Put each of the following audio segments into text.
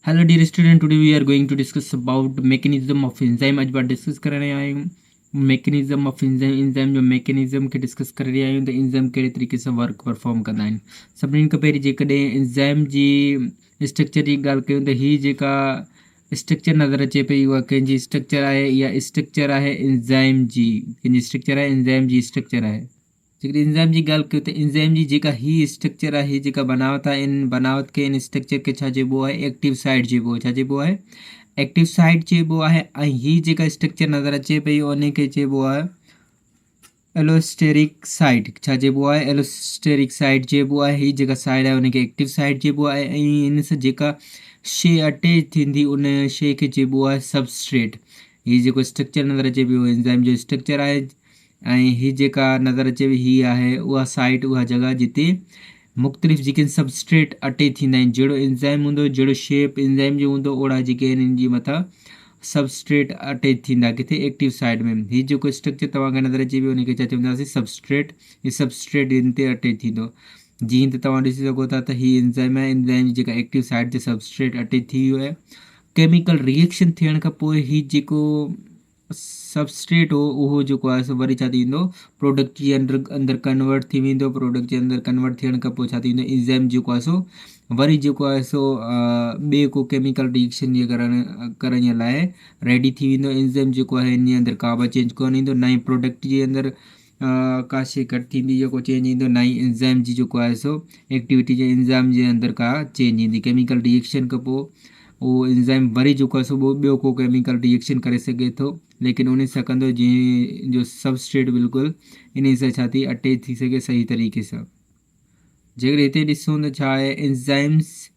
Hello dear student, today we are going to discuss about mechanism of enzyme. आज बार discuss कर रहे आहियूं मैकेनिज्म ऑफ एंजाइम जो मैकेनिज्म के डिस्कस कर रहे आहियूं त एंजाइम कहिड़े तरीक़े सां वर्क परफॉर्म कंदा आहिनि। सभिनीनि खां पहिरीं जेकॾहिं एंजाइम जी स्ट्रक्चर जी ॻाल्हि कयूं त हीअ जेका स्ट्रक्चर नज़र अचे पई उहा कंहिंजी स्ट्रक्चर आहे, इहा स्ट्रक्चर आहे एंजाइम जी। कंहिंजी स्ट्रक्चर आहे, एंजाइम जी स्ट्रक्चर आहे। जेकॾहिं एंजाइम जी ॻाल्हि कयूं त एंजाइम जी जेका हीअ स्ट्रक्चर आहे, जेका बनावट आहे, इन बनावट खे इन स्ट्रक्चर खे छा चइबो आहे? एक्टिव साइट चइबो आहे। छा चइबो आहे? एक्टिव साइट चइबो आहे। ऐं हीअ जेका स्ट्रक्चर नज़र अचे पई उन खे चइबो आहे एलोस्टेरिक साइट। छा चइबो आहे? एलोस्टेरिक साइट चइबो आहे। हीअ जेका साइड आहे उनखे एक्टिव साइट चइबो आहे। ऐं इन सां जेका शइ अटैच थींदी उन शइ खे चइबो आहे सबस्ट्रेट। हीअ जेको स्ट्रक्चर नज़र अचे पियो एंजाइम जो स्ट्रक्चर आहे। ऐं हीअ जेका नज़र अचे पई हीअ आहे उहा साइट, उहा जॻह जिते मुख़्तलिफ़ जेके सबस्ट्रेट अटैच थींदा आहिनि। जहिड़ो एंजाइम हूंदो, जहिड़ो शेप एंजाइम जो हूंदो, ओड़ा जेके आहिनि हिन जी मथां सबस्ट्रेट अटैच थींदा किथे? एक्टिव साइड में। हीअ जेको स्ट्रक्चर तव्हांखे नज़र अचे पियो उनखे छा चवंदासीं? सबस्ट्रेट। हीअ सबस्ट्रेट हिन ते अटैच थींदो। जीअं त तव्हां ॾिसी सघो था त हीअ एंजाइम आहे। एंजाइम जी जेका एक्टिव साइड ते सबस्ट्रेट अटैच थी वियो आहे। केमिकल रिएक्शन थियण खां पोइ हीअ जेको सबस्ट्रेट हो उहो जेको आहे सो वरी छा थींदो? प्रोडक्ट जे अंदरि कन्वर्ट थी वेंदो। प्रोडक्ट जे अंदरि कन्वर्ट थियण खां पोइ छा थींदो? एंजाइम जेको आहे सो वरी जेको आहे सो ॿिए को केमिकल रिएक्शन जे करण लाइ रेडी थी वेंदो। एंजाइम जेको आहे इन जे अंदरि का बि चेंज कोन ईंदो। ना ई प्रोडक्ट जे अंदरि का शइ घटि थींदी जेको चेंज ईंदो, ना ई एंजाइम जी जेको आहे सो एक्टिविटी जे एंजाइम जे अंदरि का चेंज ईंदी। केमिकल रिएक्शन खां पोइ उहो एंजाइम वरी जेको आहे सो ॿियो को केमिकल रिएक्शन करे सघे थो, लेकिन उन सां कंदो जीअं जो सबस्ट्रेट बिल्कुलु इन सां छा थी अटैच थी सघे सही तरीक़े सां। जेकॾहिं हिते ॾिसूं त छा आहे? Enzymes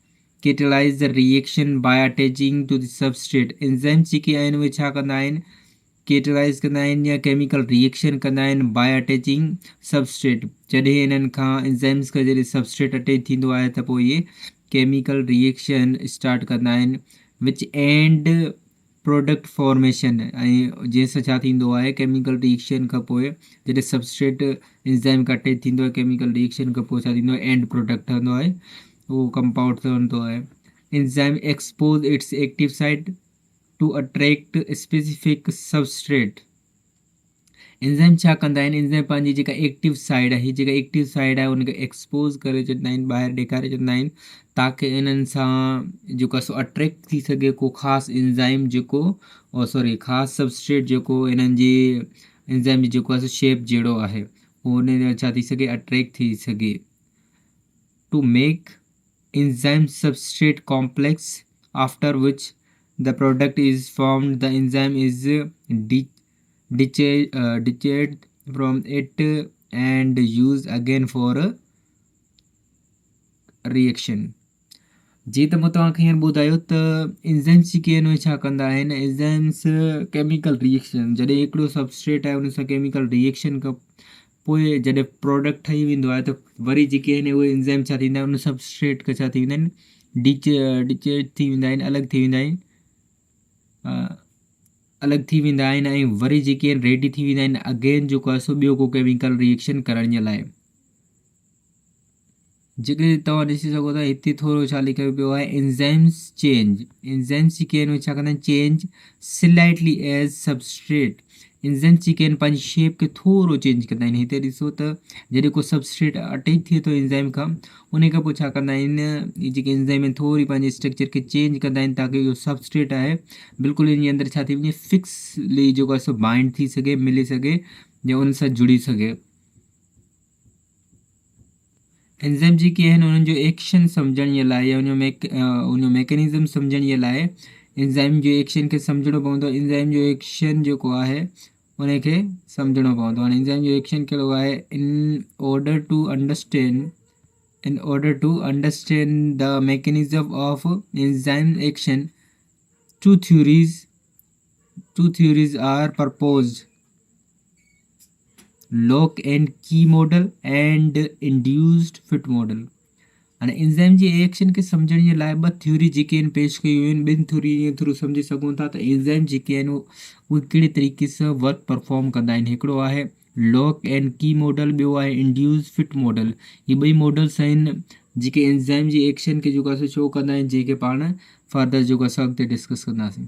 catalyse the reaction by attaching to the substrate. Enzymes जेके आहिनि उहे छा कंदा आहिनि? कैटलाइज़ कंदा आहिनि या केमिकल रिएक्शन कंदा आहिनि बाय अटैचिंग सबस्ट्रेट। जॾहिं इन्हनि खां एंजाइम्स खां जॾहिं सबस्ट्रेट अटैच थींदो आहे त पोइ इहे केमिकल रिएक्शन स्टार्ट कंदा आहिनि विच एंड प्रोडक्ट फॉर्मेशन। ऐं जंहिंसां छा थींदो आहे? केमिकल रिएक्शन खां पोइ जॾहिं सबस्ट्रेट एंजाइम खां अटैच थींदो आहे, केमिकल रिएक्शन खां पोइ छा थींदो आहे? एंड प्रोडक्ट ठहंदो आहे, उहो कंपाउंड ठहंदो आहे। Enzyme expose its active site to attract specific substrate. Enzyme छा कंदा आहिनि? एंजाइम पंहिंजी जेका एक्टिव साइड आहे, हीअ जेका एक्टिव साइड आहे उनखे एक्सपोज करे छॾींदा आहिनि, ॿाहिरि ॾेखारे छॾींदा आहिनि, ताकी इन्हनि सां जेको आहे सो अट्रैक्ट थी सघे को ख़ासि एंजाइम जेको ख़ासि सबस्ट्रेट जेको इन्हनि जी एंजाइम जी जेको आहे सो शेप जहिड़ो आहे उहो उन छा थी सघे? अट्रैक्ट थी सघे। To make enzyme substrate complex after which the product is formed. The enzyme is detached from it and used again for a reaction. जी त मूं तव्हांखे हींअर ॿुधायो त एंजाइम्स जेके आहिनि उहे छा कंदा आहिनि? एंजाइम्स केमिकल रिएक्शन, जॾहिं हिकिड़ो सबस्ट्रेट आहे उन सां केमिकल रिएक्शन खां पोइ जॾहिं प्रोडक्ट ठही वेंदो आहे त वरी जेके आहिनि उहे एंजाइम छा थींदा आहिनि? उन सबस्ट्रेट खां छा थी वेंदा आहिनि? डिचेज थी वेंदा आहिनि, अलॻि थी वेंदा आहिनि, अलॻि थी वेंदा आहिनि। ऐं वरी जेके आहिनि रेडी थी वेंदा आहिनि अगेन जेको आहे सो ॿियो को केमिकल रिएक्शन करण जे लाइ। जेके तव्हां ॾिसी सघो था हिते थोरो छा लिखियो पियो आहे? Enzymes change. एंजाइम्स जेके आहिनि उहे छा कंदा आहिनि? Change slightly as substrate. Enzymes जेके आहिनि पंहिंजी शेप खे थोरो चेंज कंदा आहिनि। हिते ॾिसो त जॾहिं को सबस्ट्रेट अटैच थिए थो एंजाइम खां, उन खां पोइ छा कंदा आहिनि? इहे जेके एंजाइम आहिनि थोरी पंहिंजे स्ट्रक्चर खे चेंज कंदा आहिनि ताकी इहो सबस्ट्रेट आहे बिल्कुलु इन जे अंदरि छा थी वञे? फिक्सली जेको आहे सो बाइंड थी सघे, मिली सघे या उन सां जुड़ी सघे। एंजाइम जेके आहिनि उन्हनि जो एक्शन सम्झण जे लाइ या उन मैकेनिज़म सम्झण जे लाइ एंजाइम जो एक्शन खे सम्झणो पवंदो। एंजाइम जो एक्शन जेको आहे उनखे सम्झणो पवंदो। हाणे एंजाइम जो एक्शन कहिड़ो आहे? In order to understand the mechanism of enzyme action, two theories are proposed: lock and key model and induced fit model। हाणे एंजाइम जी एक्शन खे सम्झण जे लाइ ॿ थ्योरी जेके आहिनि पेश कयूं आहिनि। ॿिनि थ्योरी जे थ्रू सम्झी सघूं था त एंजाइम जेके आहिनि उहे कहिड़े तरीक़े सां वर्क परफॉर्म कंदा आहिनि। हिकिड़ो आहे लॉक एंड की मॉडल, ॿियो आहे इंड्यूस फिट मॉडल। इहे ॿई मॉडल्स आहिनि जेके एंजाइम जी एक्शन खे जेको आहे शो कंदा आहिनि, जंहिंखे पाण फर्दर जेको आहे असां अॻिते डिस्कस कंदासीं।